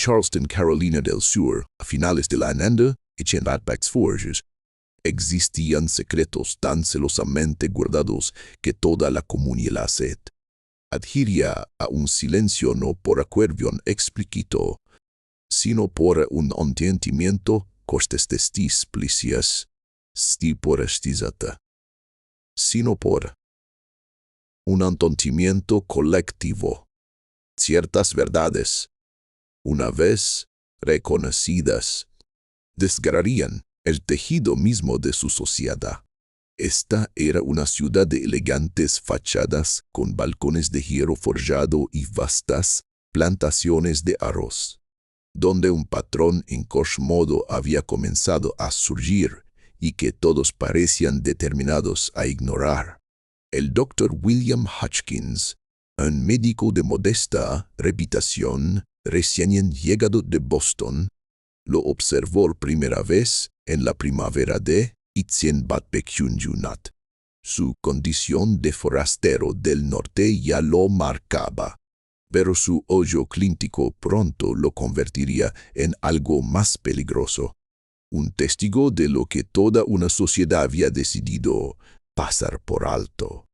Charleston, Carolina del Sur, a finales de la Ananda, en Batbacks Forges, existían secretos tan celosamente guardados que toda la comunidad adhiría a un silencio no por acuerdo explícito, sino por un entendimiento costestis plicias, sti por estizata, sino por un entendimiento colectivo. Ciertas verdades, una vez reconocidas, desgarrarían el tejido mismo de su sociedad. Esta era una ciudad de elegantes fachadas con balcones de hierro forjado y vastas plantaciones de arroz, donde un patrón en modo había comenzado a surgir y que todos parecían determinados a ignorar. El Dr. William Hutchins, un médico de modesta reputación recién llegado de Boston, lo observó por primera vez en la primavera de Batbekyunjunat. Su condición de forastero del norte ya lo marcaba, pero su hoyo clínico pronto lo convertiría en algo más peligroso, un testigo de lo que toda una sociedad había decidido pasar por alto.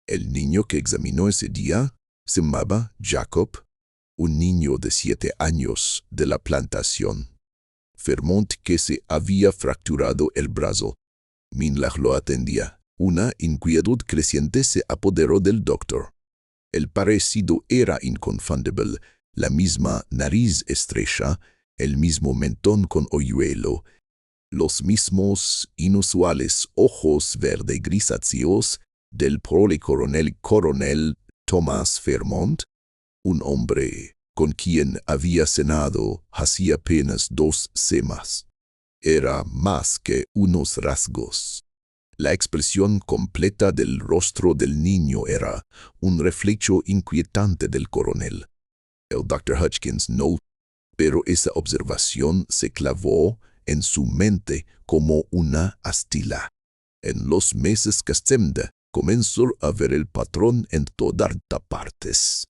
El niño que examinó ese día se llamaba Jacob, un niño de 7 años de la plantación. Vermont que se había fracturado el brazo. Minlach lo atendía. Una inquietud creciente se apoderó del doctor. El parecido era inconfundible, la misma nariz estrecha, el mismo mentón con hoyuelo, los mismos inusuales ojos verde grisáceos del prole coronel Thomas Vermont, un hombre con quien había cenado hacía apenas 2 semanas. Era más que unos rasgos. La expresión completa del rostro del niño era un reflejo inquietante del coronel. El Dr. Hutchins no, pero esa observación se clavó en su mente como una astilla. En los meses que seguían, comenzó a ver el patrón en todas partes.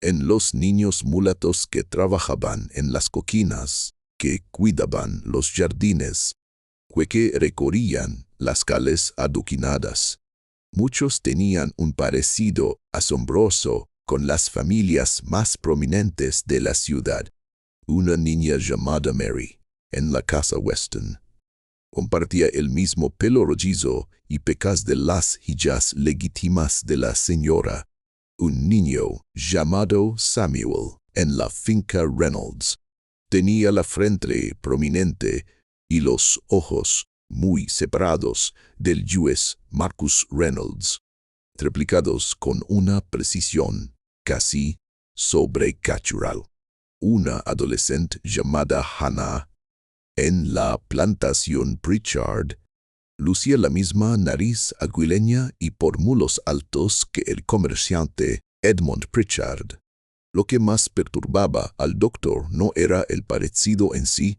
En los niños mulatos que trabajaban en las cocinas, que cuidaban los jardines, que recorrían las calles adoquinadas. Muchos tenían un parecido asombroso con las familias más prominentes de la ciudad. Una niña llamada Mary, en la casa Weston, compartía el mismo pelo rojizo y pecas de las hijas legítimas de la señora. Un niño llamado Samuel, en la finca Reynolds, tenía la frente prominente y los ojos muy separados del juez Marcus Reynolds, triplicados con una precisión casi sobrenatural. Una adolescente llamada Hannah, en la plantación Pritchard, lucía la misma nariz aguileña y por mulos altos que el comerciante Edmund Pritchard. Lo que más perturbaba al doctor no era el parecido en sí,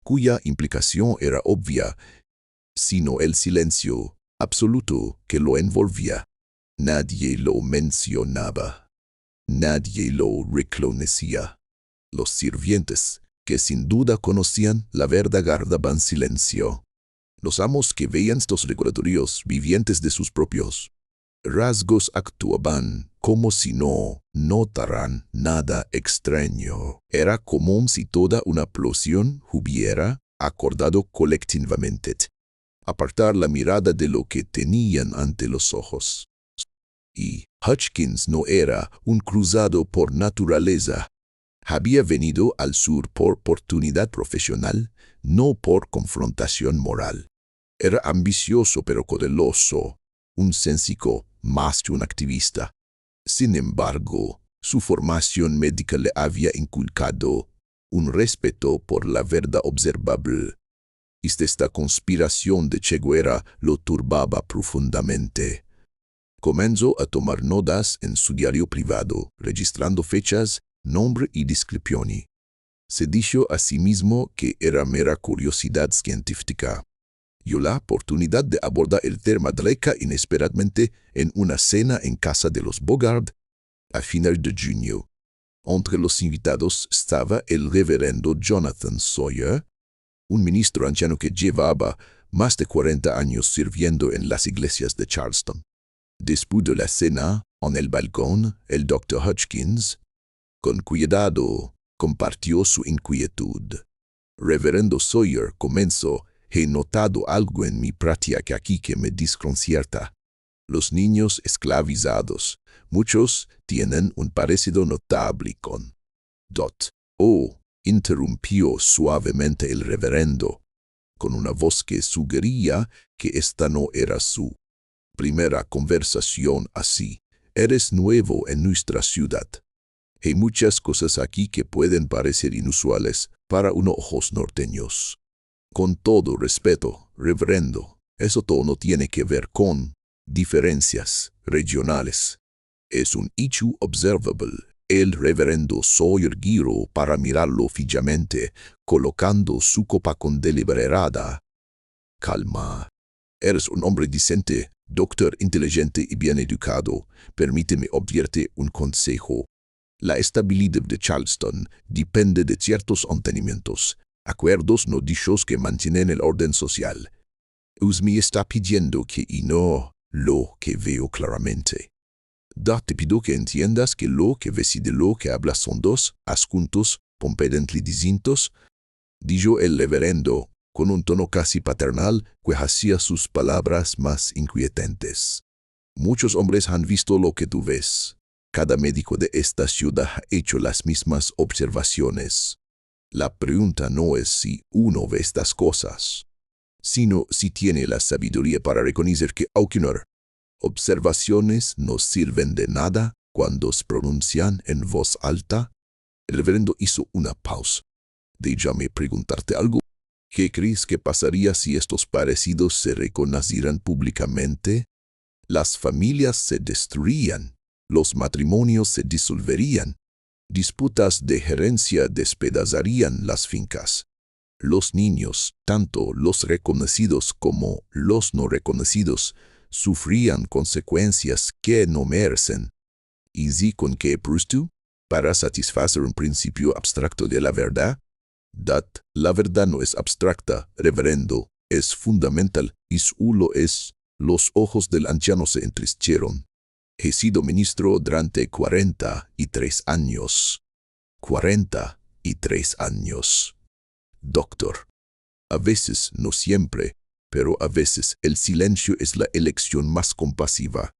cuya implicación era obvia, sino el silencio absoluto que lo envolvía. Nadie lo mencionaba. Nadie lo reconocía. Los sirvientes, que sin duda conocían la verdad, guardaban silencio. Los amos que veían estos recordatorios vivientes de sus propios rasgos actuaban como si no notaran nada extraño. Era como si toda una explosión hubiera acordado colectivamente apartar la mirada de lo que tenían ante los ojos. Y Hutchins no era un cruzado por naturaleza. Había venido al sur por oportunidad profesional, no por confrontación moral. Era ambicioso pero cauteloso, un cénsico más que un activista. Sin embargo, su formación médica le había inculcado un respeto por la verdad observable. Y esta conspiración de Che Guevara lo turbaba profundamente. Comenzó a tomar notas en su diario privado, registrando fechas, nombre y descripción. Se dijo a sí mismo que era mera curiosidad científica. Dio la oportunidad de abordar el tema Drake inesperadamente en una cena en casa de los Bogart a finales de junio. Entre los invitados estaba el reverendo Jonathan Sawyer, un ministro anciano que llevaba más de 40 años sirviendo en las iglesias de Charleston. Después de la cena, en el balcón, el Dr. Hutchkins, con cuidado, compartió su inquietud. Reverendo Sawyer comenzó: he notado algo en mi práctica aquí que me desconcierta. Los niños esclavizados, muchos tienen un parecido notable con Dot. Oh, interrumpió suavemente el reverendo, con una voz que sugería que esta no era su primera conversación así. Eres nuevo en nuestra ciudad. Hay muchas cosas aquí que pueden parecer inusuales para unos ojos norteños. Con todo respeto, reverendo, eso todo no tiene que ver con diferencias regionales. Es un hecho observable. El reverendo Sawyer giró para mirarlo fijamente, colocando su copa con deliberada calma. Eres un hombre decente, doctor inteligente y bien educado. Permíteme obviarte un consejo. La estabilidad de Charleston depende de ciertos entendimientos, acuerdos no dichos que mantienen el orden social. Usted está pidiendo que y no lo que veo claramente. Te pido que entiendas que lo que ves y de lo que hablas son dos asuntos completamente distintos, dijo el reverendo, con un tono casi paternal que hacía sus palabras más inquietantes. Muchos hombres han visto lo que tú ves. Cada médico de esta ciudad ha hecho las mismas observaciones. La pregunta no es si uno ve estas cosas, sino si tiene la sabiduría para reconocer que algunas observaciones no sirven de nada cuando se pronuncian en voz alta. El reverendo hizo una pausa. Déjame preguntarte algo. ¿Qué crees que pasaría si estos parecidos se reconocieran públicamente? Las familias se destruirían, los matrimonios se disolverían, disputas de herencia despedazarían las fincas. Los niños, tanto los reconocidos como los no reconocidos, sufrían consecuencias que no merecen. ¿Y si con qué presto? Para satisfacer un principio abstracto de la verdad. La verdad no es abstracta, reverendo, es fundamental, y solo es. Los ojos del anciano se entristecieron. He sido ministro durante 43 años. 43 años. Doctor. A veces, no siempre, pero a veces el silencio es la elección más compasiva.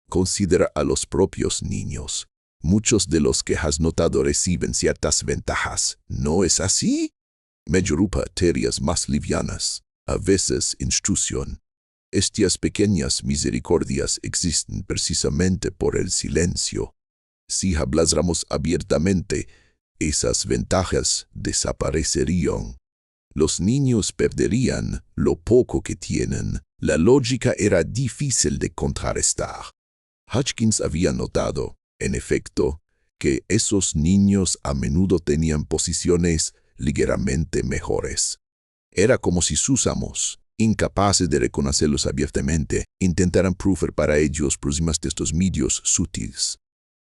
Considera a los propios niños. Muchos de los que has notado reciben ciertas ventajas. ¿No es así? Mejorupa tareas más livianas, a veces instrucción. Estas pequeñas misericordias existen precisamente por el silencio. Si habláramos abiertamente, esas ventajas desaparecerían. Los niños perderían lo poco que tienen. La lógica era difícil de contrarrestar. Hutchkins había notado, en efecto, que esos niños a menudo tenían posiciones ligeramente mejores. Era como si sus amos, incapaces de reconocerlos abiertamente, intentaran proveer para ellos próximas de estos medios sutiles.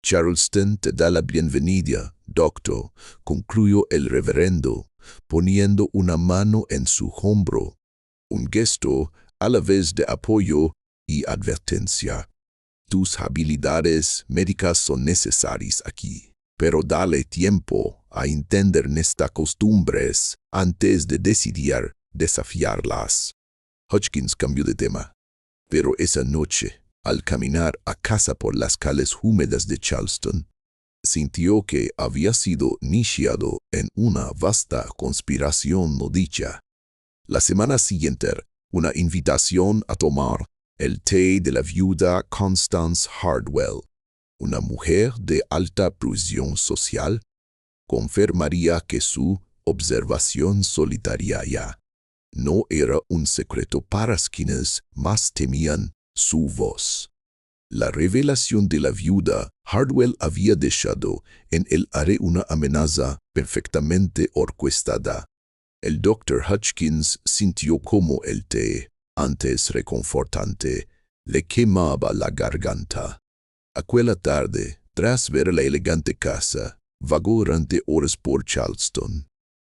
Charleston te da la bienvenida, doctor, concluyó el reverendo, poniendo una mano en su hombro, un gesto a la vez de apoyo y advertencia. Tus habilidades médicas son necesarias aquí, pero dale tiempo a entender estas costumbres antes de decidir desafiarlas. Hutchkins cambió de tema. Pero esa noche, al caminar a casa por las calles húmedas de Charleston, sintió que había sido iniciado en una vasta conspiración no dicha. La semana siguiente, una invitación a tomar el té de la viuda Constance Hardwell, una mujer de alta posición social, confirmaría que su observación solitaria ya no era un secreto para quienes más temían su voz. La revelación de la viuda Hardwell había dejado en el aire una amenaza perfectamente orquestada. El Dr. Hutchkins sintió como el té, antes reconfortante, le quemaba la garganta. Aquella tarde, tras ver la elegante casa, Vagó durante horas por Charleston.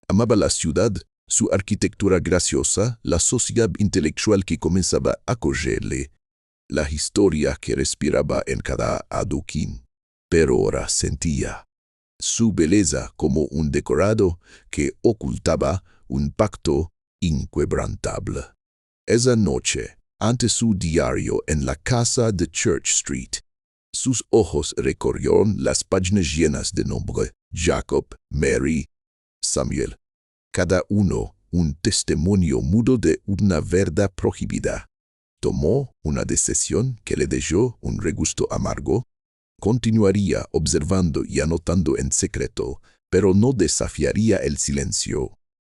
Amaba la ciudad, su arquitectura graciosa, la sociedad intelectual que comenzaba a acogerle, la historia que respiraba en cada adoquín. Pero ahora sentía su belleza como un decorado que ocultaba un pacto inquebrantable. Esa noche, ante su diario en la casa de Church Street, sus ojos recorrieron las páginas llenas de nombre: Jacob, Mary, Samuel. Cada uno un testimonio mudo de una verdad prohibida. Tomó una decisión que le dejó un regusto amargo. Continuaría observando y anotando en secreto, pero no desafiaría el silencio.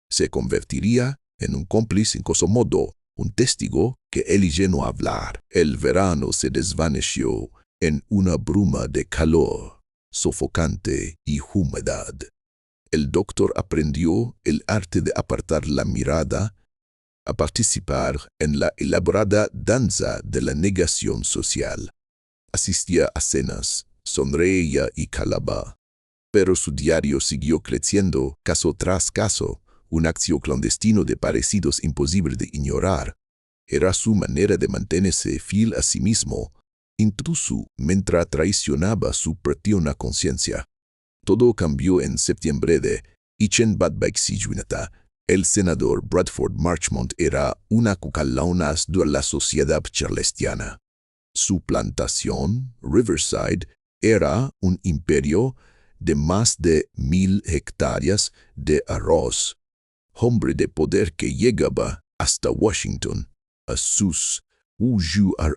Se convertiría en un cómplice incómodo, un testigo que elige no hablar. El verano se desvaneció en una bruma de calor sofocante y humedad. El doctor aprendió el arte de apartar la mirada, a participar en la elaborada danza de la negación social. Asistía a cenas, sonreía y calaba. Pero su diario siguió creciendo, caso tras caso, un acto clandestino de parecidos imposible de ignorar. Era su manera de mantenerse fiel a sí mismo, incluso mientras traicionaba su propia conciencia. Todo cambió en septiembre de Junta. El senador Bradford Marchmont era una cucalaona de la sociedad charlestiana. Su plantación, Riverside, era un imperio de más de 1,000 hectáreas de arroz. Hombre de poder que llegaba hasta Washington. A sus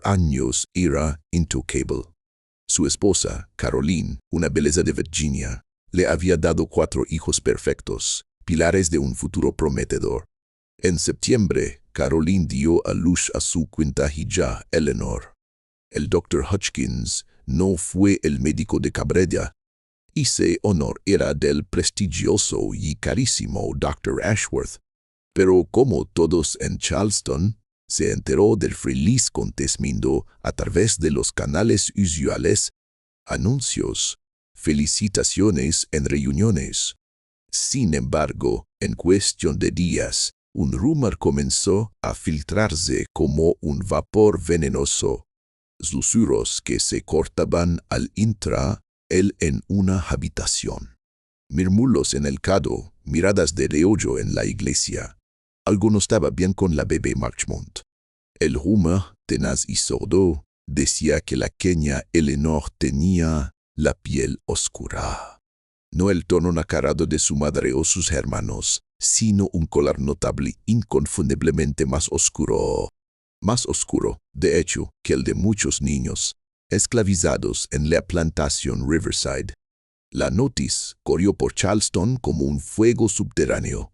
años era intocable. Su esposa, Caroline, una belleza de Virginia, le había dado 4 hijos perfectos, pilares de un futuro prometedor. En septiembre, Caroline dio a luz a su quinta hija, Eleanor. El Dr. Hutchins no fue el médico de Cabrera. Ese honor era del prestigioso y carísimo Dr. Ashworth. Pero como todos en Charleston, se enteró del feliz acontecimiento a través de los canales usuales, anuncios, felicitaciones en reuniones. Sin embargo, en cuestión de días, un rumor comenzó a filtrarse como un vapor venenoso. Susurros que se cortaban al entrar él en una habitación. Murmullos en el cado, miradas de reojo en la iglesia. Algo no estaba bien con la bebé Marchmont. El rumor, tenaz y sordo, decía que la pequeña Eleanor tenía la piel oscura. No el tono nacarado de su madre o sus hermanos, sino un color notable inconfundiblemente más oscuro, de hecho, que el de muchos niños, esclavizados en la plantación Riverside. La noticia corrió por Charleston como un fuego subterráneo.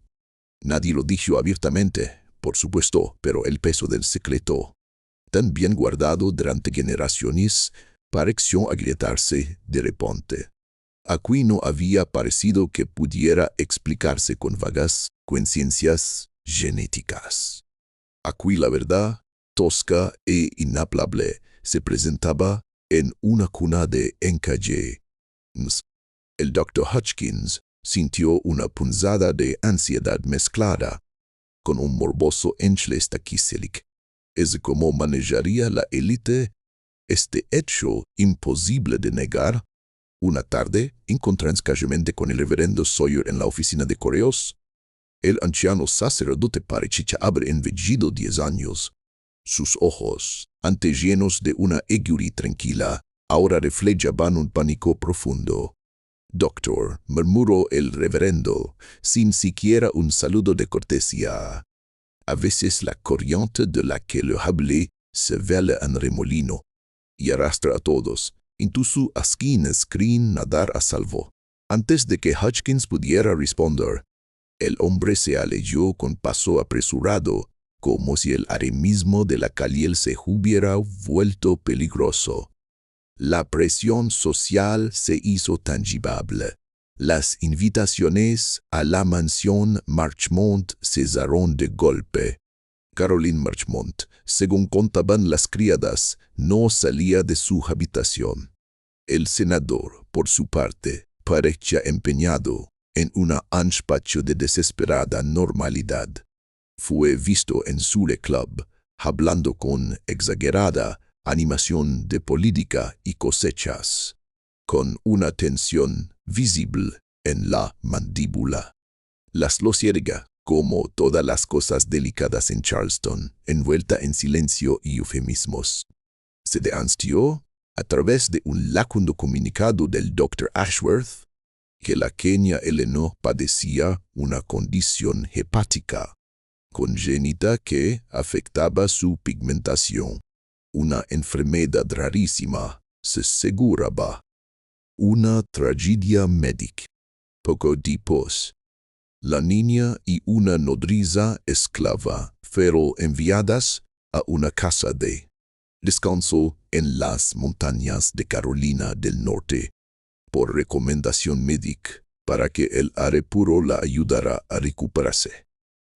Nadie lo dijo abiertamente, por supuesto, pero el peso del secreto, tan bien guardado durante generaciones, pareció agrietarse de repente. Aquí no había parecido que pudiera explicarse con vagas coincidencias genéticas. Aquí la verdad, tosca e inaplable, se presentaba en una cuna de encaje. El Dr. Hutchins sintió una punzada de ansiedad mezclada con un morboso enchleestaquiselic. Es como manejaría la élite este hecho imposible de negar. Una tarde, encontrándose casualmente con el reverendo Sawyer en la oficina de correos. El anciano sacerdote parecía haber envejecido 10 años. Sus ojos, antes llenos de una egurí tranquila, ahora reflejaban un pánico profundo. «Doctor», murmuró el reverendo, sin siquiera un saludo de cortesía. A veces la corriente de la que le hablé se vela en remolino y arrastra a todos, incluso a quienes creen nadar a salvo. Antes de que Hutchins pudiera responder, el hombre se alejó con paso apresurado, como si el aire mismo de la calle se hubiera vuelto peligroso. La presión social se hizo tangible. Las invitaciones a la mansión Marchmont cesaron de golpe. Caroline Marchmont, según contaban las criadas, no salía de su habitación. El senador, por su parte, parecía empeñado en un ancho de desesperada normalidad. Fue visto en su club, hablando con exagerada animación de política y cosechas, con una tensión visible en la mandíbula. Las losierga, como todas las cosas delicadas en Charleston, envuelta en silencio y eufemismos. Se denunciou, a través de un lacundo comunicado del Dr. Ashworth, que la pequeña Eleanor padecía una condición hepática congénita que afectaba su pigmentación. Una enfermedad rarísima, se aseguraba. Una tragedia médica. Poco después, la niña y una nodriza esclava fueron enviadas a una casa de descanso en las montañas de Carolina del Norte, por recomendación médica, para que el aire puro la ayudara a recuperarse.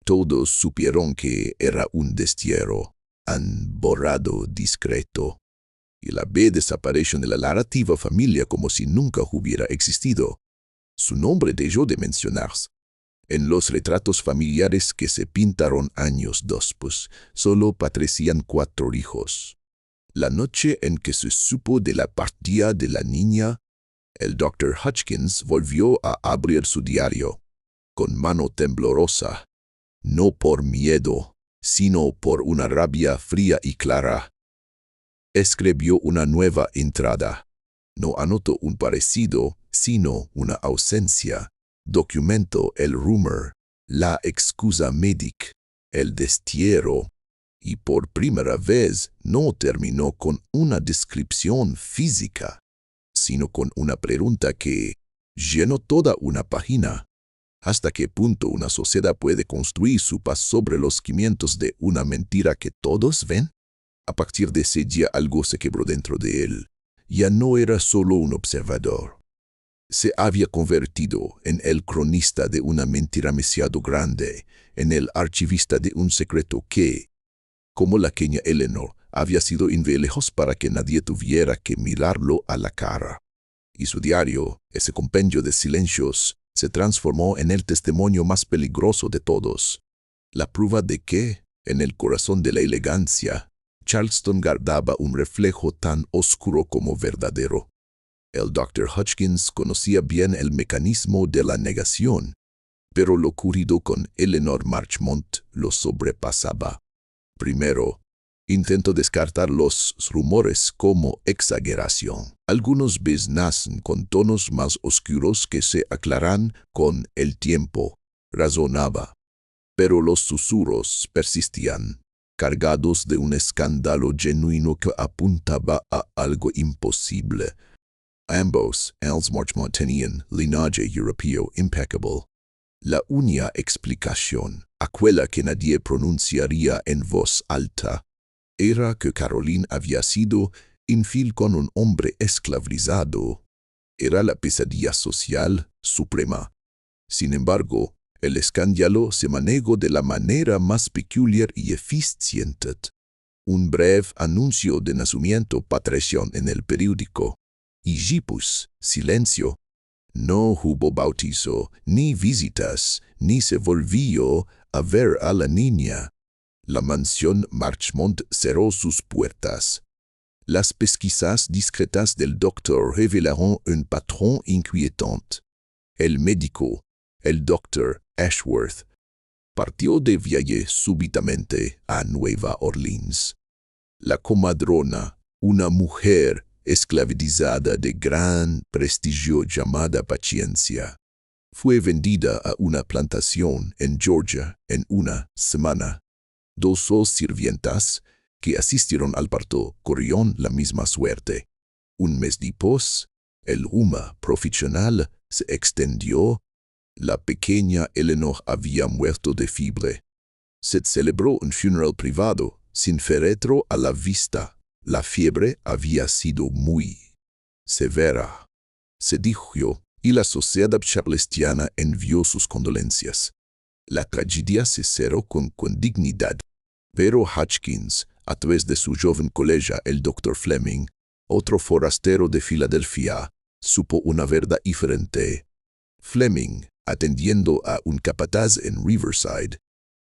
Todos supieron que era un destierro, han borrado discreto, y la B desapareció de la narrativa familia como si nunca hubiera existido. Su nombre dejó de mencionarse. En los retratos familiares que se pintaron años después, solo parecían 4 hijos. La noche en que se supo de la partida de la niña, el Dr. Hutchins volvió a abrir su diario, con mano temblorosa, no por miedo, sino por una rabia fría y clara. Escribió una nueva entrada. No anotó un parecido, sino una ausencia. Documentó el rumor, la excusa médica, el destierro, y por primera vez no terminó con una descripción física, sino con una pregunta que llenó toda una página. ¿Hasta qué punto una sociedad puede construir su paz sobre los cimientos de una mentira que todos ven? A partir de ese día algo se quebró dentro de él. Ya no era solo un observador. Se había convertido en el cronista de una mentira demasiado grande, en el archivista de un secreto que, como la pequeña Eleanor, había sido lejos para que nadie tuviera que mirarlo a la cara. Y su diario, ese compendio de silencios, se transformó en el testimonio más peligroso de todos. La prueba de que, en el corazón de la elegancia, Charleston guardaba un reflejo tan oscuro como verdadero. El Dr. Hutchins conocía bien el mecanismo de la negación, pero lo ocurrido con Eleanor Marchmont lo sobrepasaba. Primero, intentó descartar los rumores como exageración. Algunos veces nacen con tonos más oscuros que se aclaran con el tiempo, razonaba. Pero los susurros persistían, cargados de un escándalo genuino que apuntaba a algo imposible. Ambos, Els Marchmont, tenían linaje europeo impecable. La única explicación, aquella que nadie pronunciaría en voz alta, era que Caroline había sido infiel con un hombre esclavizado. Era la pesadilla social suprema. Sin embargo, el escándalo se manejó de la manera más peculiar y eficiente. Un breve anuncio de nacimiento pareció en el periódico, y Gipus, silencio. No hubo bautizo, ni visitas, ni se volvió a ver a la niña. La mansión Marchmont cerró sus puertas. Las pesquisas discretas del doctor revelaron un patrón inquietante. El médico, el Dr. Ashworth, partió de viaje súbitamente a Nueva Orleans. La comadrona, una mujer esclavizada de gran prestigio llamada Paciencia, fue vendida a una plantación en Georgia en una semana. 2 sirvientas que asistieron al parto corrieron la misma suerte. Un mes después, el rumor profesional se extendió. La pequeña Eleanor había muerto de fiebre. Se celebró un funeral privado, sin féretro a la vista. La fiebre había sido muy severa, se dijo, y la sociedad charlestiana envió sus condolencias. La tragedia se cerró con dignidad, pero Hutchins, a través de su joven colega el Dr. Fleming, otro forastero de Filadelfia, supo una verdad diferente. Fleming, atendiendo a un capataz en Riverside,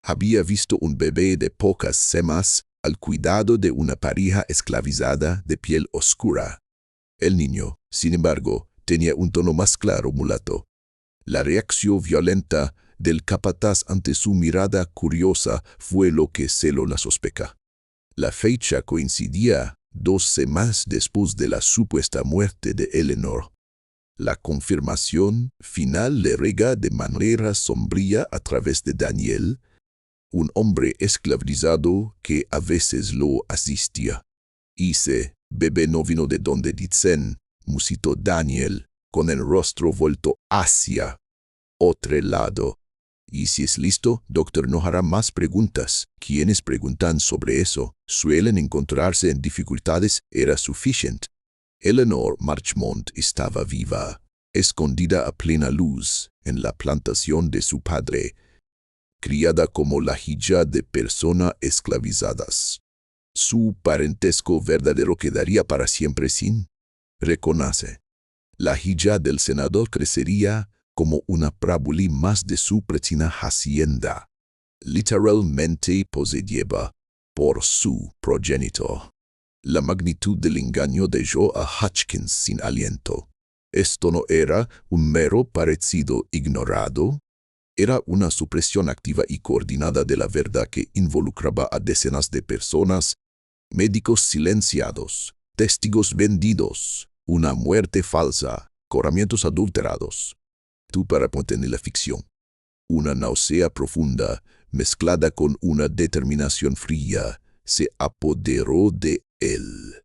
había visto un bebé de pocas semanas al cuidado de una pareja esclavizada de piel oscura. El niño, sin embargo, tenía un tono más claro mulato. La reacción violenta del capataz ante su mirada curiosa fue lo que celó la sospecha. La fecha coincidía 2 semanas después de la supuesta muerte de Eleanor. La confirmación final le rega de manera sombría a través de Daniel, un hombre esclavizado que a veces lo asistía. Ese bebé no vino de donde dicen, musitó Daniel, con el rostro vuelto hacia otro lado. Y si es listo, doctor, no hará más preguntas. Quienes preguntan sobre eso suelen encontrarse en dificultades. Era suficiente. Eleanor Marchmont estaba viva, escondida a plena luz en la plantación de su padre, criada como la hija de personas esclavizadas. Su parentesco verdadero quedaría para siempre sin reconoce. La hija del senador crecería como una prábuli más de su pretina hacienda, literalmente poseída por su progenitor. La magnitud del engaño dejó a Hutchins sin aliento. Esto no era un mero parecido ignorado, era una supresión activa y coordinada de la verdad que involucraba a decenas de personas, médicos silenciados, testigos vendidos, una muerte falsa, corrimientos adulterados. Tú para contener la ficción. Una náusea profunda, mezclada con una determinación fría, se apoderó de él.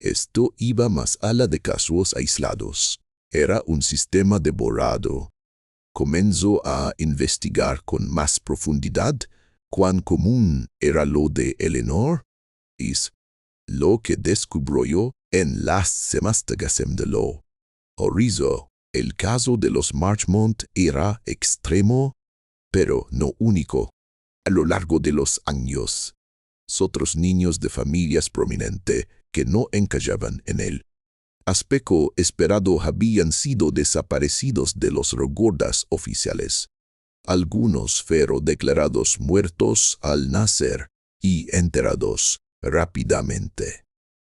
Esto iba más allá de casos aislados. Era un sistema devorado. Comenzó a investigar con más profundidad cuán común era lo de Eleanor. Es lo que descubrió en las investigaciones de lo horrizo. El caso de los Marchmont era extremo, pero no único. A lo largo de los años, otros niños de familias prominentes que no encajaban en el aspecto esperado habían sido desaparecidos de los records oficiales. Algunos fueron declarados muertos al nacer y enterrados rápidamente.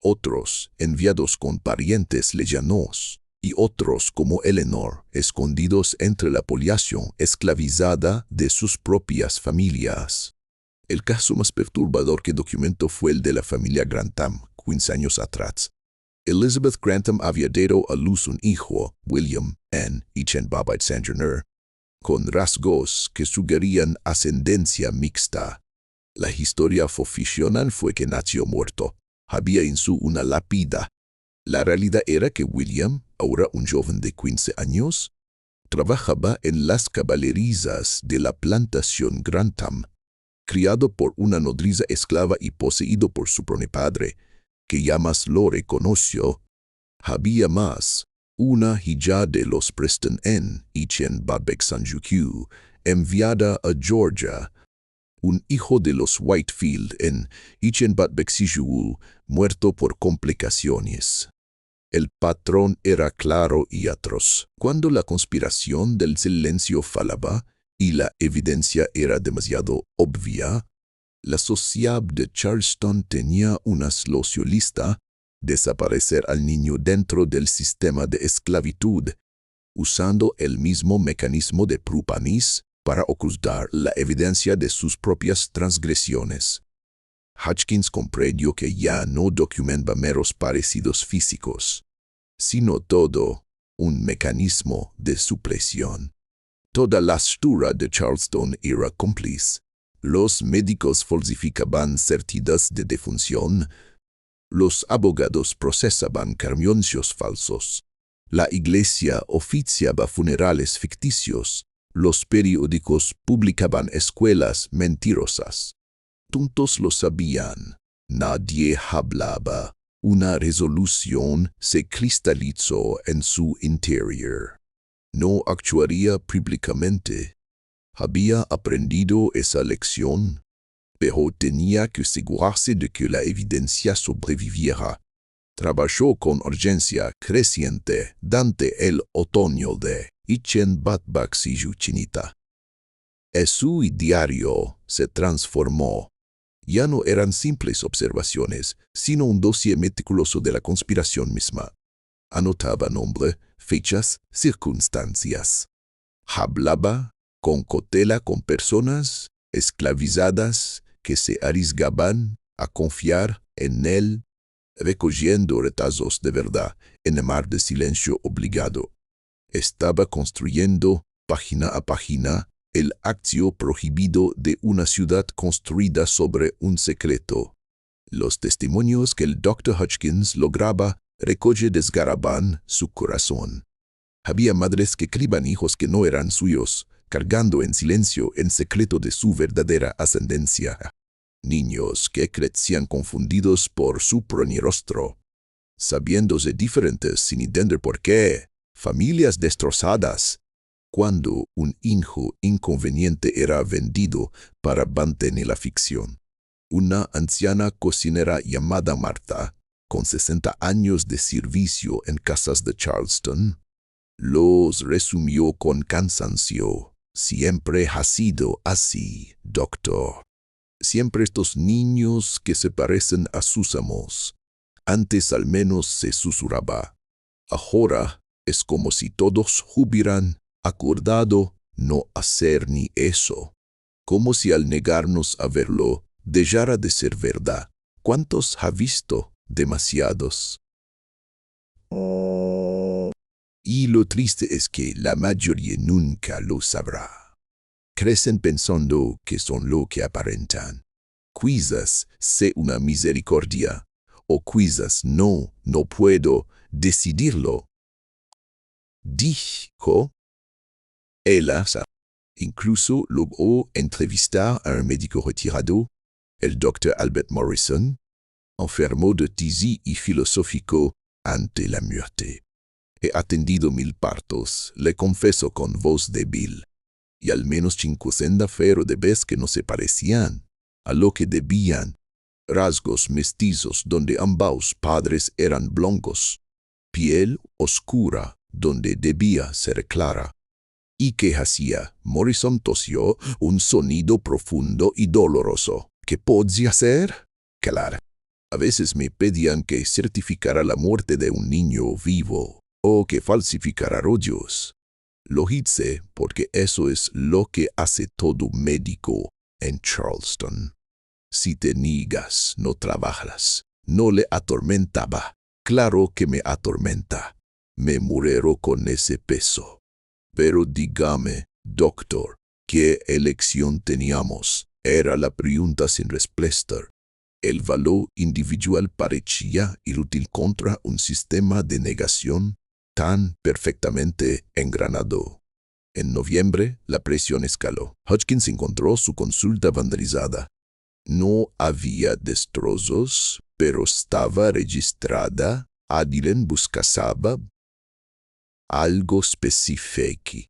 Otros enviados con parientes lejanos, y otros como Eleanor, escondidos entre la población esclavizada de sus propias familias. El caso más perturbador que documentó fue el de la familia Grantham, 15 años atrás. Elizabeth Grantham había dado a luz un hijo, William N. Babbitt Jr., con rasgos que sugerían ascendencia mixta. La historia oficial fue que nació muerto. Había en su una lápida. La realidad era que William, ahora un joven de 15 años, trabajaba en las caballerizas de la plantación Grantham, criado por una nodriza esclava y poseído por su propio padre, que ya más lo reconoció. Había más, una hija de los Preston N. Babbitt Sanjuku, enviada a Georgia, un hijo de los Whitefield en Babbitt muerto por complicaciones. El patrón era claro y atroz. Cuando la conspiración del silencio fallaba y la evidencia era demasiado obvia, la sociedad de Charleston tenía una solución lista: desaparecer al niño dentro del sistema de esclavitud, usando el mismo mecanismo de Prupanis para ocultar la evidencia de sus propias transgresiones. Hutchins comprendió que ya no documentaba meros parecidos físicos, sino todo un mecanismo de supresión. Toda la estructura de Charleston era cómplice. Los médicos falsificaban certidumbre de defunción. Los abogados procesaban carmioncios falsos. La iglesia oficiaba funerales ficticios. Los periódicos publicaban escuelas mentirosas. Todos lo sabían. Nadie hablaba. Una resolución se cristalizó en su interior. No actuaría públicamente. Había aprendido esa lección, pero tenía que asegurarse de que la evidencia sobreviviera. Trabajó con urgencia creciente durante el otoño de Ichen Batbaxiyu Chinita. Su diario se transformó. Ya no eran simples observaciones, sino un dossier meticuloso de la conspiración misma. Anotaba nombre, fechas, circunstancias. Hablaba con cautela con personas esclavizadas que se arriesgaban a confiar en él, recogiendo retazos de verdad en el mar de silencio obligado. Estaba construyendo, página a página, el acto prohibido de una ciudad construida sobre un secreto. Los testimonios que el Dr. Hodgkins lograba recoger desgaraban su corazón. Había madres que criaban hijos que no eran suyos, cargando en silencio en secreto de su verdadera ascendencia. Niños que crecían confundidos por su pronirostro, sabiéndose diferentes sin entender por qué. Familias destrozadas, cuando un hijo inconveniente era vendido para mantener la ficción. Una anciana cocinera llamada Marta, con 60 años de servicio en casas de Charleston, los resumió con cansancio. Siempre ha sido así, doctor. Siempre estos niños que se parecen a sus amos. Antes al menos se susurraba. Ahora es como si todos hubieran acordado no hacer ni eso. Como si al negarnos a verlo, dejara de ser verdad. ¿Cuántos ha visto? Demasiados. Y lo triste es que la mayoría nunca lo sabrá. Crecen pensando que son lo que aparentan. Quizás sea una misericordia, o quizás no puedo decidirlo. Dijo ella. Incluso logró entrevistar a un médico retirado, el Dr. Albert Morrison, enfermo de tisis y filosófico ante la muerte. He atendido 1000 partos, le confieso con voz débil, y al menos 50 de vez que no se parecían a lo que debían. Rasgos mestizos donde ambos padres eran blancos, piel oscura donde debía ser clara. ¿Y qué hacía? Morrison tosió un sonido profundo y doloroso. ¿Qué podía hacer? Claro. A veces me pedían que certificara la muerte de un niño vivo o que falsificara rollos. Lo hice porque eso es lo que hace todo médico en Charleston. Si te niegas, no trabajas. No le atormentaba. Claro que me atormenta. Me muero con ese peso. Pero dígame, doctor, ¿qué elección teníamos? Era la pregunta sin respuesta. El valor individual parecía inútil contra un sistema de negación tan perfectamente engranado. En noviembre, la presión escaló. Hodgkins encontró su consulta vandalizada. No había destrozos, pero estaba registrada. Adilen buscaba algo específico.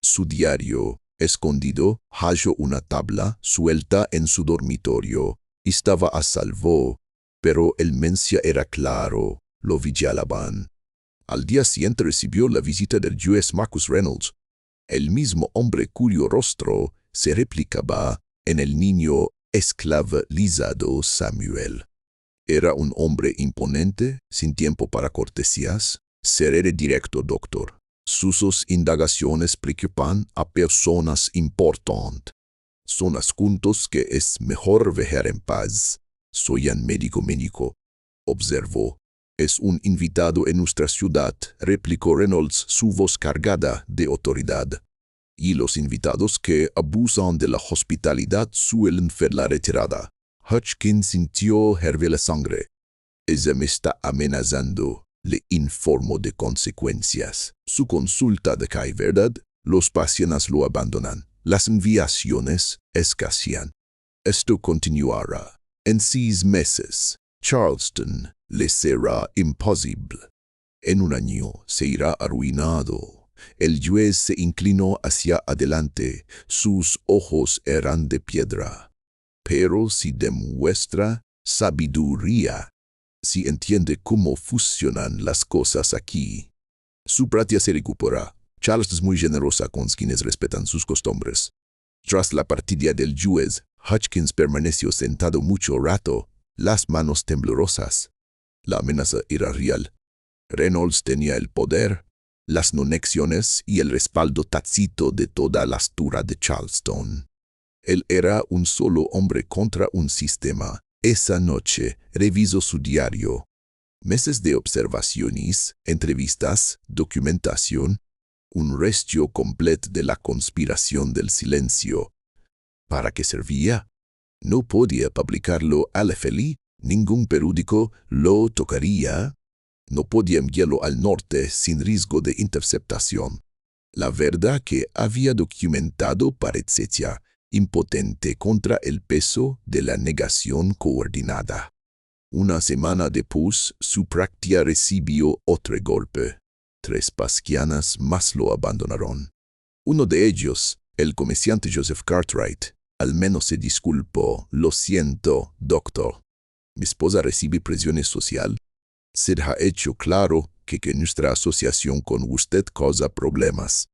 Su diario, escondido, halló una tabla suelta en su dormitorio. Estaba a salvo, pero el mensaje era claro, lo vigilaban. Al día siguiente recibió la visita del juez Marcus Reynolds, el mismo hombre cuyo rostro se replicaba en el niño esclavizado Samuel. Era un hombre imponente, sin tiempo para cortesías. Seré directo, doctor. Sus indagaciones preocupan a personas importantes. Son asuntos que es mejor dejar en paz. Soy un médico, observó. Es un invitado en nuestra ciudad, replicó Reynolds, su voz cargada de autoridad. Y los invitados que abusan de la hospitalidad suelen ver la retirada. Hodgkins sintió hervir la sangre. Ella me está amenazando. Le informó de consecuencias. Su consulta decae, ¿verdad? Los pacientes lo abandonan. Las enviaciones escasean. Esto continuará. En 6 meses, Charleston le será imposible. En un año se irá arruinado. El juez se inclinó hacia adelante. Sus ojos eran de piedra. Pero si demuestra sabiduría, Si entiende cómo funcionan las cosas aquí, su práctica se recupera. Charles es muy generosa con quienes respetan sus costumbres. Tras la partida del juez, Hutchins permaneció sentado mucho rato, las manos temblorosas. La amenaza era real. Reynolds tenía el poder, las conexiones y el respaldo tácito de toda la altura de Charleston. Él era un solo hombre contra un sistema. Esa noche revisó su diario. Meses de observaciones, entrevistas, documentación, un registro completo de la conspiración del silencio. ¿Para qué servía? No podía publicarlo al FLI, ningún periódico lo tocaría. No podía enviarlo al norte sin riesgo de interceptación. La verdad que había documentado parecía impotente contra el peso de la negación coordinada. Una semana después, su práctica recibió otro golpe. 3 pasquianas más lo abandonaron. Uno de ellos, el comerciante Joseph Cartwright, al menos se disculpó. Lo siento, doctor. Mi esposa recibe presión social. Se ha hecho claro que nuestra asociación con usted causa problemas.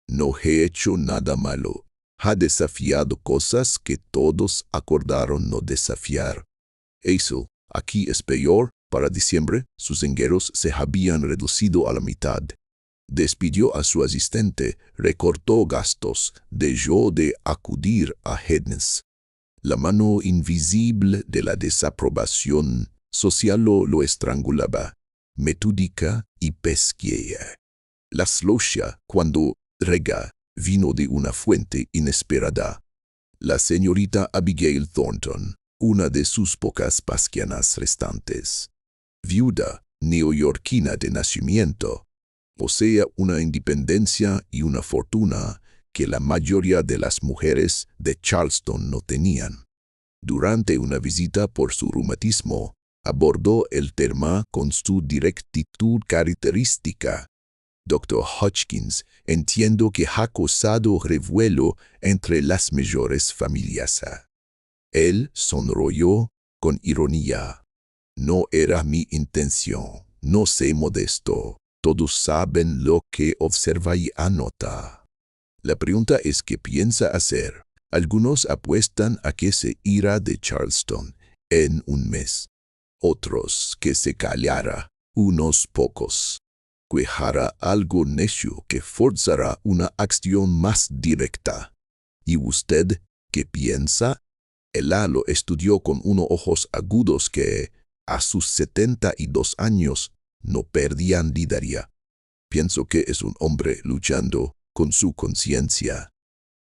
No he hecho nada malo. Ha desafiado cosas que todos acordaron no desafiar. Eso, aquí es peor. Para diciembre, sus ingresos se habían reducido a la mitad. Despidió a su asistente, recortó gastos, dejó de acudir a Hednes. La mano invisible de la desaprobación social lo estrangulaba, metódica y pesquera. La slocha, cuando rega, vino de una fuente inesperada. La señorita Abigail Thornton, una de sus pocas pasquianas restantes. Viuda, neoyorquina de nacimiento, posee una independencia y una fortuna que la mayoría de las mujeres de Charleston no tenían. Durante una visita por su reumatismo, abordó el tema con su directitud característica. Dr. Hutchins, entiendo que ha causado revuelo entre las mayores familias. Él sonrió con ironía. No era mi intención, no sé modesto. Todos saben lo que observa y anota. La pregunta es qué piensa hacer. Algunos apuestan a que se irá de Charleston en un mes. Otros que se callará, unos pocos. Que hará algo necio que forzará una acción más directa. ¿Y usted qué piensa? Él lo estudió con unos ojos agudos que, a sus 72 años, no perdían lidería. Pienso que es un hombre luchando con su conciencia.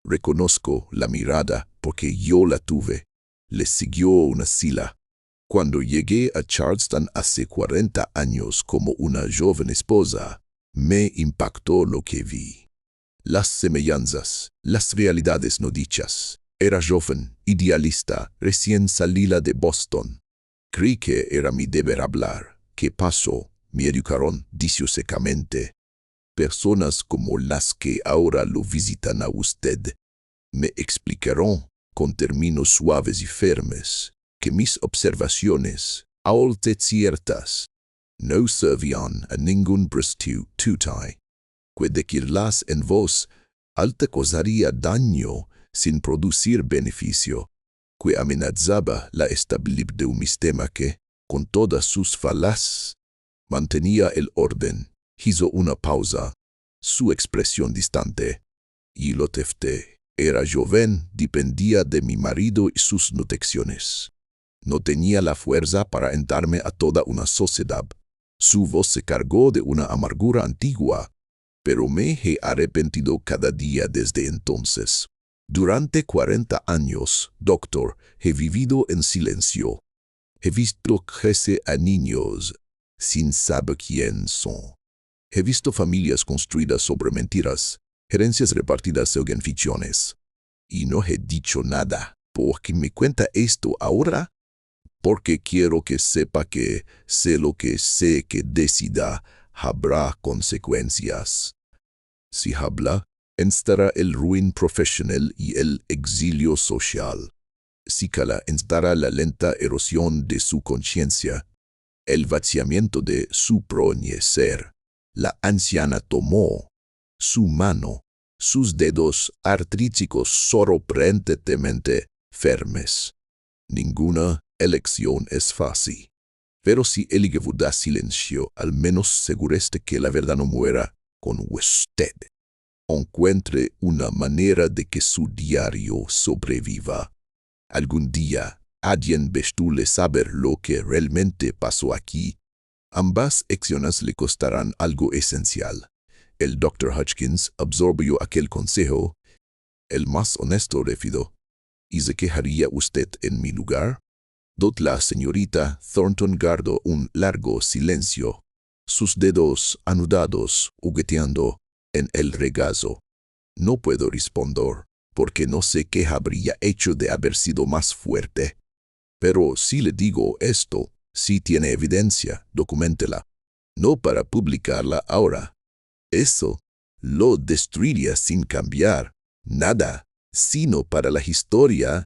Reconozco la mirada porque yo la tuve. Le siguió una sila. Cuando llegué a Charleston hace 40 años como una joven esposa, me impactó lo que vi. Las semejanzas, las realidades no dichas. Era joven, idealista, recién salida de Boston. Creí que era mi deber hablar. ¿Qué pasó? Me educaron, dijo secamente. Personas como las que ahora lo visitan a usted me explicaron, con términos suaves y firmes, que mis observaciones, aunque ciertas, no servían a ningún prostituta. Que decirlas en voz alta causaría daño sin producir beneficio, que amenazaba la estabilidad de un sistema que, con todas sus fallas, mantenía el orden. Hizo una pausa, su expresión distante. Y lo tefté. Era joven, dependía de mi marido y sus protecciones. No tenía la fuerza para entrarme a toda una sociedad. Su voz se cargó de una amargura antigua, pero me he arrepentido cada día desde entonces. Durante 40 años, doctor, he vivido en silencio. He visto crecer a niños sin saber quién son. He visto familias construidas sobre mentiras, herencias repartidas según ficciones. Y no he dicho nada. ¿Por qué me cuenta esto ahora? Porque quiero que sepa que sé lo que sé que decida habrá consecuencias. Si habla, estará el ruin profesional y el exilio social. Si cala, estará la lenta erosión de su conciencia. el vaciamiento de su ser. La anciana tomó su mano, sus dedos artríticos sorprendentemente firmes. Ninguna elección es fácil. Pero si elige guardar silencio, al menos asegúrese que la verdad no muera con usted. Encuentre una manera de que su diario sobreviva. Algún día, alguien bestule saber lo que realmente pasó aquí. Ambas acciones le costarán algo esencial. El Dr. Hutchins absorbió aquel consejo, el más honesto refirió. ¿Y se quejaría usted en mi lugar? La señorita Thornton guardó un largo silencio, sus dedos anudados, jugueteando en el regazo. No puedo responder, porque no sé qué habría hecho de haber sido más fuerte. Pero si le digo esto, si tiene evidencia, documéntela. No para publicarla ahora. Eso lo destruiría sin cambiar nada, sino para la historia,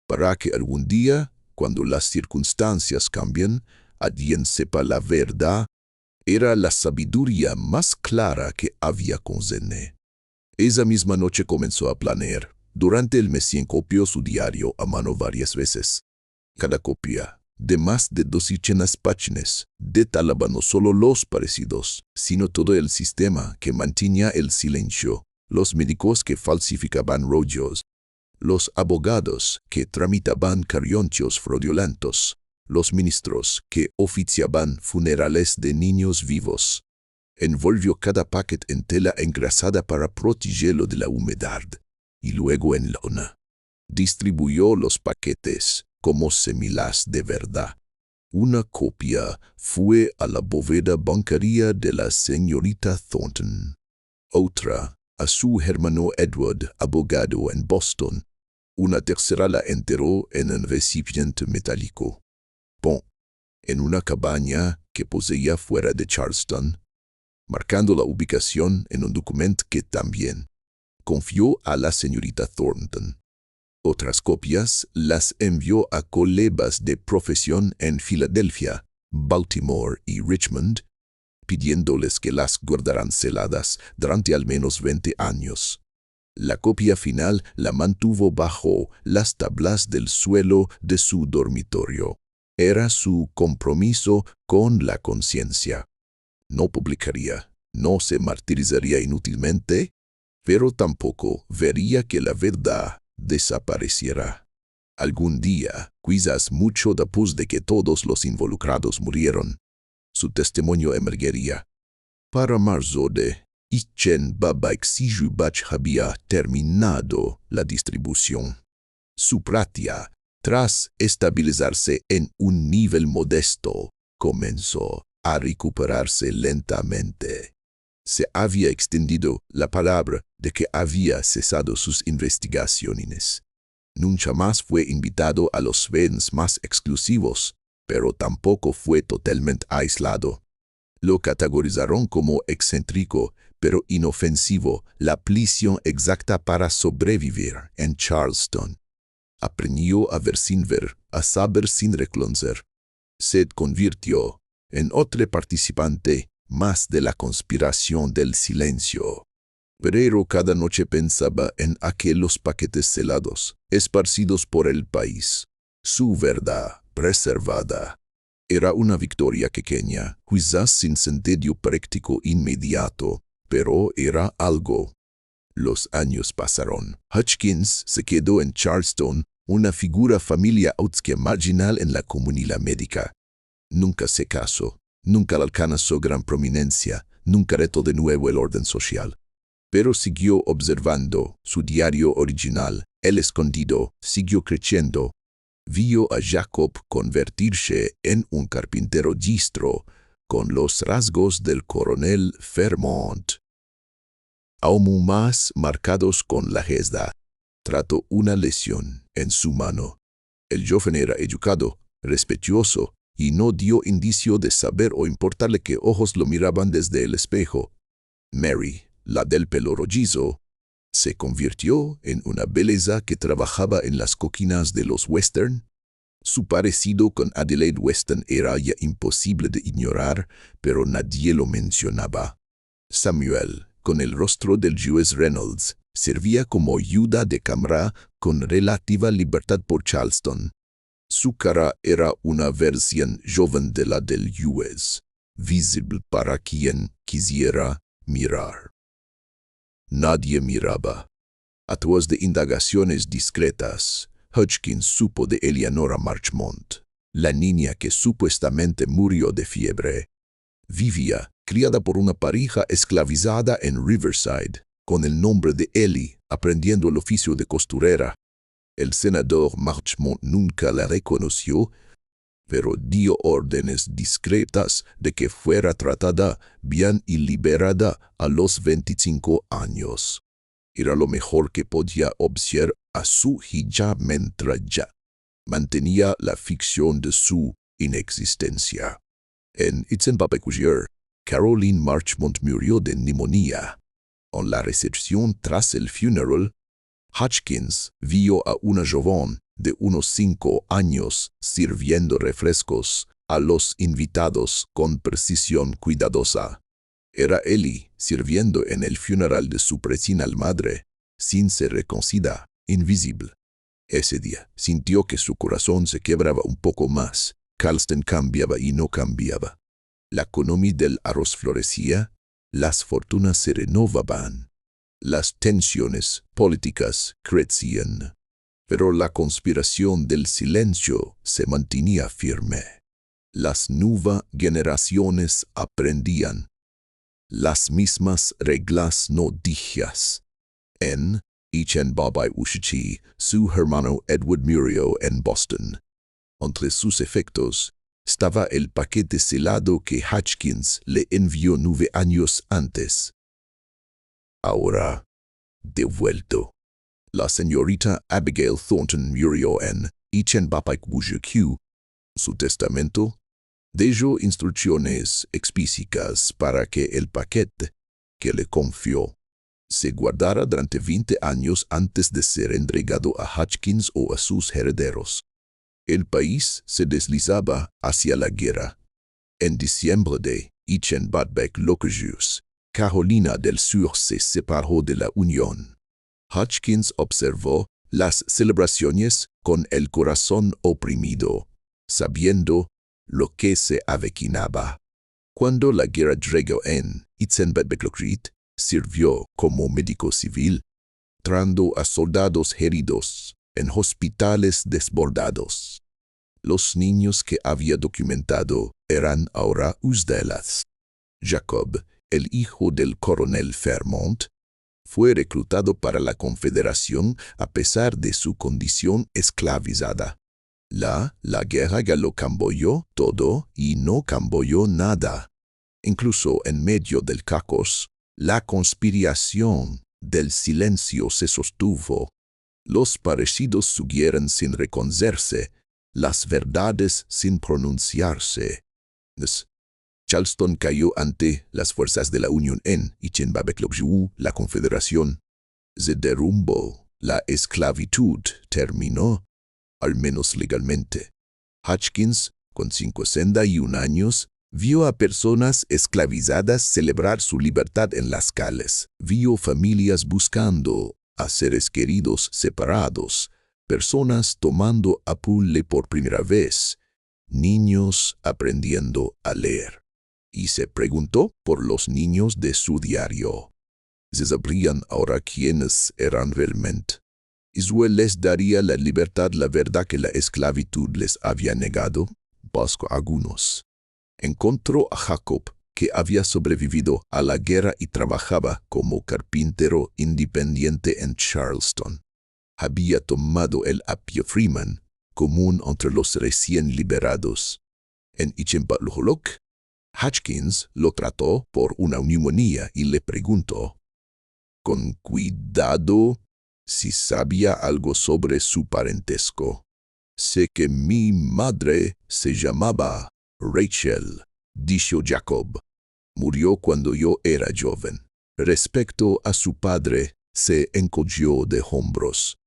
para que algún día, cuando las circunstancias cambien, alguien sepa la verdad. Era la sabiduría más clara que había con Zené. Esa misma noche comenzó a planear. Durante el mes copió su diario a mano varias veces. Cada copia, de más de 200 páginas, detallaba no solo los parecidos, sino todo el sistema que mantenía el silencio, los médicos que falsificaban rollos, los abogados que tramitaban carronchos fraudulentos, los ministros que oficiaban funerales de niños vivos. Envolvió cada paquete en tela engrasada para protegerlo de la humedad, y luego en lona. Distribuyó los paquetes como semilas de verdad. Una copia fue a la bóveda bancaria de la señorita Thornton. Otra a su hermano Edward, abogado en Boston. Una tercera la enterró en un recipiente metálico. En una cabaña que poseía fuera de Charleston, marcando la ubicación en un documento que también confió a la señorita Thornton. Otras copias las envió a colegas de profesión en Filadelfia, Baltimore y Richmond, pidiéndoles que las guardaran celadas durante al menos 20 años. La copia final la mantuvo bajo las tablas del suelo de su dormitorio. Era su compromiso con la conciencia. No publicaría, no se martirizaría inútilmente, pero tampoco vería que la verdad desapareciera. Algún día, quizás mucho después de que todos los involucrados murieron, su testimonio emergería. Para marzo de Ichen Babak Sijubach había terminado la distribución. Su pratia, tras estabilizarse en un nivel modesto, comenzó a recuperarse lentamente. Se había extendido la palabra de que había cesado sus investigaciones. Nunca más fue invitado a los eventos más exclusivos, pero tampoco fue totalmente aislado. Lo categorizaron como excéntrico, pero inofensivo, la prisión exacta para sobrevivir en Charleston. Aprendió a ver sin ver, a saber sin reconocer. Se convirtió en otro participante más de la conspiración del silencio. Pero cada noche pensaba en aquellos paquetes celados, esparcidos por el país. Su verdad, preservada. Era una victoria pequeña, quizás sin sentido práctico inmediato, pero era algo. Los años pasaron. Hutchins se quedó en Charleston, una figura familiar que marginal en la comunidad médica. Nunca se casó, nunca alcanzó gran prominencia, nunca retó de nuevo el orden social. Pero siguió observando su diario original, el escondido, siguió creciendo. Vio a Jacob convertirse en un carpintero diestro, con los rasgos del coronel Fairmont, aún más marcados con la jezda. Trató una lesión en su mano. El joven era educado, respetuoso, y no dio indicio de saber o importarle qué ojos lo miraban desde el espejo. Mary, la del pelo rollizo, se convirtió en una belleza que trabajaba en las cocinas de los western. Su parecido con Adelaide Weston era ya imposible de ignorar, pero nadie lo mencionaba. Samuel, con el rostro del juez Reynolds, servía como ayuda de cámara con relativa libertad por Charleston. Su cara era una versión joven de la del juez, visible para quien quisiera mirar. Nadie miraba. A través de indagaciones discretas, Hutchins supo de Eleanora Marchmont, la niña que supuestamente murió de fiebre. Vivía, criada por una pareja esclavizada en Riverside, con el nombre de Ellie, aprendiendo el oficio de costurera. El senador Marchmont nunca la reconoció, pero dio órdenes discretas de que fuera tratada bien y liberada a los 25 años. Era lo mejor que podía observar a su hija mientras ya mantenía la ficción de su inexistencia. En Itzenbabecuyer, Caroline Marchmont murió de neumonía. En la recepción tras el funeral, Hutchins vio a una joven de unos 5 años sirviendo refrescos a los invitados con precisión cuidadosa. Era Ellie sirviendo en el funeral de su precinal madre, sin ser reconocida, invisible. Ese día sintió que su corazón se quebraba un poco más. Charleston cambiaba y no cambiaba. La economía del arroz florecía, las fortunas se renovaban, las tensiones políticas crecían, pero la conspiración del silencio se mantenía firme. Las nuevas generaciones aprendían las mismas reglas no dichas. En Ichenbabai-Ushichi, su hermano Edward murió en Boston. Entre sus efectos estaba el paquete selado que Hutchins le envió 9 años antes. Ahora, devuelto. La señorita Abigail Thornton murió en Ichenbabai-Ushichi. Su testamento dejó instrucciones explícitas para que el paquete que le confió se guardara durante 20 años antes de ser entregado a Hutchins o a sus herederos. El país se deslizaba hacia la guerra. En diciembre de Ichenbabai-Locujus, Carolina del Sur se separó de la Unión. Hutchins observó las celebraciones con el corazón oprimido, sabiendo lo que se avecinaba. Cuando la guerra llegó en Ichenbabai-Locujus, sirvió como médico civil, tratando a soldados heridos en hospitales desbordados. Los niños que había documentado eran ahora usdelas. Jacob, el hijo del coronel Fairmont, fue reclutado para la Confederación a pesar de su condición esclavizada. La guerra ya lo cambió todo y no cambió nada. Incluso en medio del caos, la conspiración del silencio se sostuvo. Los parecidos siguieron sin reconocerse, las verdades sin pronunciarse. Charleston cayó ante las fuerzas de la Unión en Ichenbabai-Locujus, la Confederación se derrumbó. La esclavitud terminó, al menos legalmente. Hutchins, con 51 años, vio a personas esclavizadas celebrar su libertad en las calles. Vio familias buscando a seres queridos separados, personas tomando apule por primera vez, niños aprendiendo a leer. Y se preguntó por los niños de su diario. ¿Se sabrían ahora quiénes eran realmente? ¿Israel les daría la libertad la verdad que la esclavitud les había negado? Buscó algunos. Encontró a Jacob, que había sobrevivido a la guerra y trabajaba como carpintero independiente en Charleston. Había tomado el apio Freeman, común entre los recién liberados. En Ichenbabai-Locujus, Hutchins lo trató por una neumonía y le preguntó, con cuidado, si sabía algo sobre su parentesco. Sé que mi madre se llamaba Rachel, dijo Jacob. Murió cuando yo era joven. Respecto a su padre, se encogió de hombros.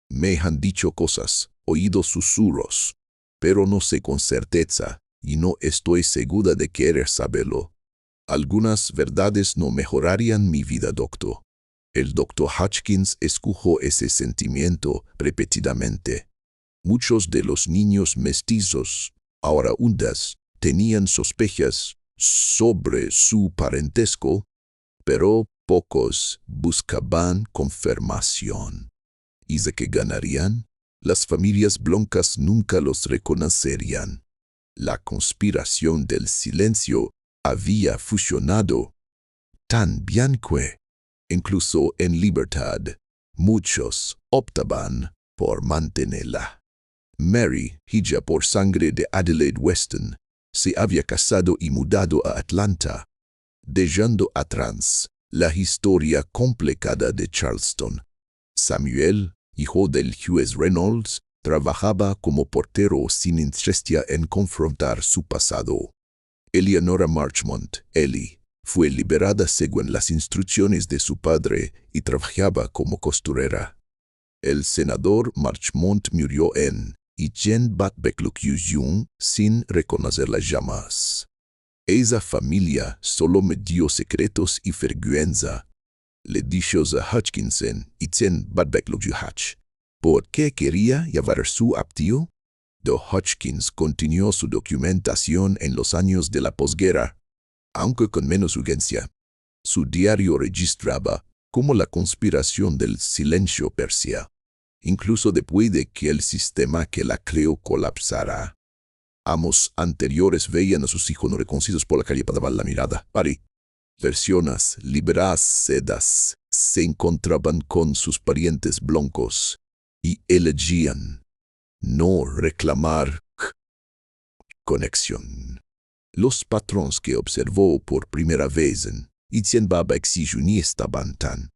Me han dicho cosas, oído susurros. pero no sé con certeza y no estoy segura de querer saberlo. Algunas verdades no mejorarían mi vida, doctor. El doctor Hutchins escuchó ese sentimiento repetidamente. Muchos de los niños mestizos, ahora hundas, tenían sospechas sobre su parentesco, pero pocos buscaban confirmación. ¿Y de qué ganarían? Las familias blancas nunca los reconocerían. La conspiración del silencio había funcionado tan bien que, incluso en libertad, muchos optaban por mantenerla. Mary, hija por sangre de Adelaide Weston, se había casado y mudado a Atlanta, dejando atrás la historia complicada de Charleston. Samuel, hijo del juez Reynolds, trabajaba como portero sin interés en confrontar su pasado. Eleanora Marchmont, Ellie, fue liberada según las instrucciones de su padre y trabajaba como costurera. El senador Marchmont murió en Batbeck-Jung sin reconocerla jamás. Esa familia solo me dio secretos y vergüenza. Le dijo a Hutchinson y Batbeck-Hatch. ¿Por qué quería llevar su aptio? Hutchins continuó su documentación en los años de la posguerra, aunque con menos urgencia. Su diario registraba cómo la conspiración del silencio persía, incluso después de que el sistema que la creó colapsara. Amos anteriores veían a sus hijos no reconocidos por la calle para dar la mirada. Personas liberadas se encontraban con sus parientes blancos y elegían no reclamar conexión. Los patrones que observó por primera vez en Batbeck-Jung estaban tan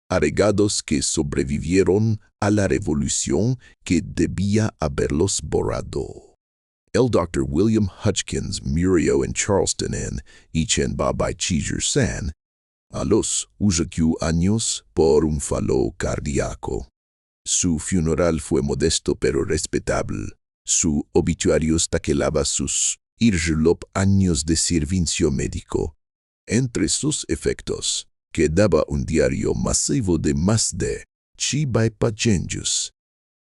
arraigados que sobrevivieron a la revolución que debía haberlos borrado. El Dr. William Hutchins murió en Charleston en Batbeck-Jung a los 8 años por un fallo cardíaco. Su funeral fue modesto pero respetable. Su obituario destacaba sus 8 años de servicio médico. Entre sus efectos, quedaba un diario masivo de más de 5 páginas.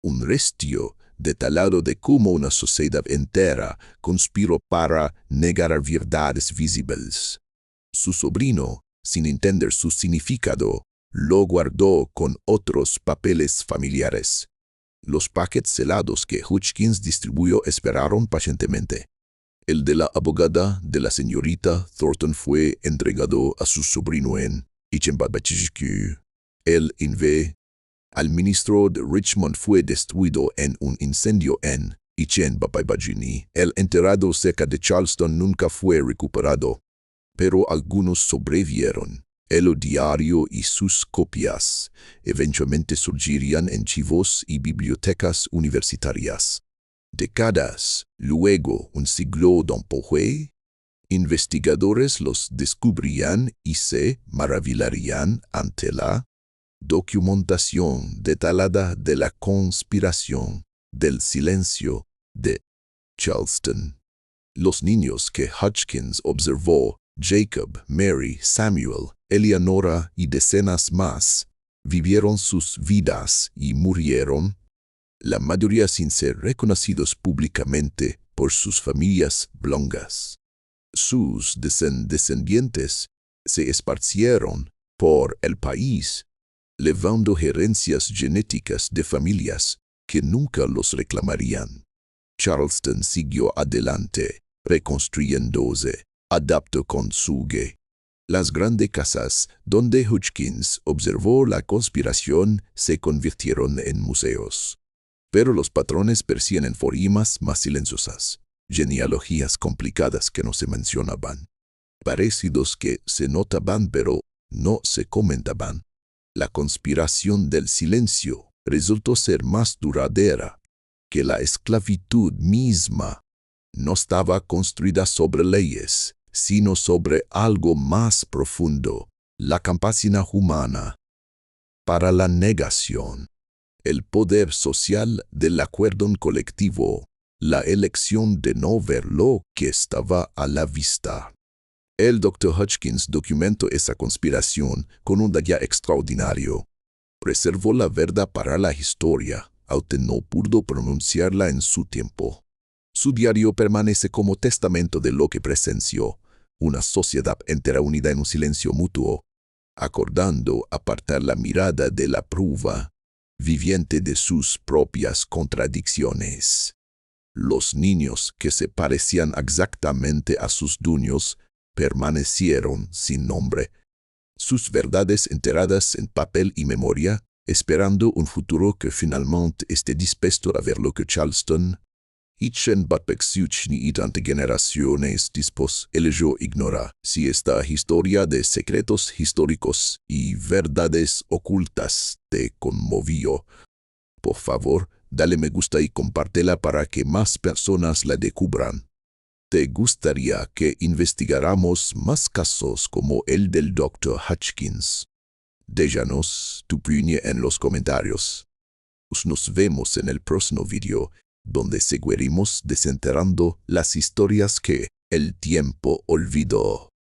Un registro detallado de cómo una sociedad entera conspiró para negar verdades visibles. Su sobrino, sin entender su significado, lo guardó con otros papeles familiares. Los paquetes selados que Hutchins distribuyó esperaron pacientemente. El de la abogada de la señorita Thornton fue entregado a su sobrino en Batbeck-Jung. El envío al ministro de Richmond fue destruido en un incendio en Batbeck-Jung. El enterrado cerca de Charleston nunca fue recuperado, pero algunos sobrevivieron. El diario y sus copias eventualmente surgirían en archivos y bibliotecas universitarias. Décadas luego, un siglo después, investigadores los descubrían y se maravillarían ante la documentación detallada de la conspiración del silencio de Charleston. Los niños que Hutchins observó, Jacob, Mary, Samuel, Eleanora y decenas más, vivieron sus vidas y murieron, la mayoría sin ser reconocidos públicamente por sus familias blancas. Sus descendientes se esparcieron por el país, llevando herencias genéticas de familias que nunca los reclamarían. Charleston siguió adelante, reconstruyéndose, adaptó con suge. Las grandes casas donde Hutchins observó la conspiración se convirtieron en museos. Pero los patrones persían en formas más silenciosas, genealogías complicadas que no se mencionaban, parecidos que se notaban pero no se comentaban. La conspiración del silencio resultó ser más duradera que la esclavitud misma. No estaba construida sobre leyes, sino sobre algo más profundo, la capacidad humana para la negación. El poder social del acuerdo colectivo la elección de no ver lo que estaba a la vista. El Dr. Hodgkins documentó esa conspiración con un día extraordinario. Preservó la verdad para la historia, aunque no pudo pronunciarla en su tiempo. Su diario permanece como testamento de lo que presenció, una sociedad entera unida en un silencio mutuo, acordando apartar la mirada de la prueba viviente de sus propias contradicciones. Los niños que se parecían exactamente a sus dueños permanecieron sin nombre, sus verdades enterradas en papel y memoria, esperando un futuro que finalmente esté dispuesto a ver lo que Charleston, Ichen Batpexuch ni ante generaciones dispos eligió ignora si esta historia de secretos históricos y verdades ocultas te conmovió. Por favor, dale me gusta y compártela para que más personas la descubran. ¿Te gustaría que investigáramos más casos como el del Dr. Hodgkins? Déjanos tu opinión en los comentarios. Nos vemos en el próximo video, donde seguiremos desenterrando las historias que el tiempo olvidó.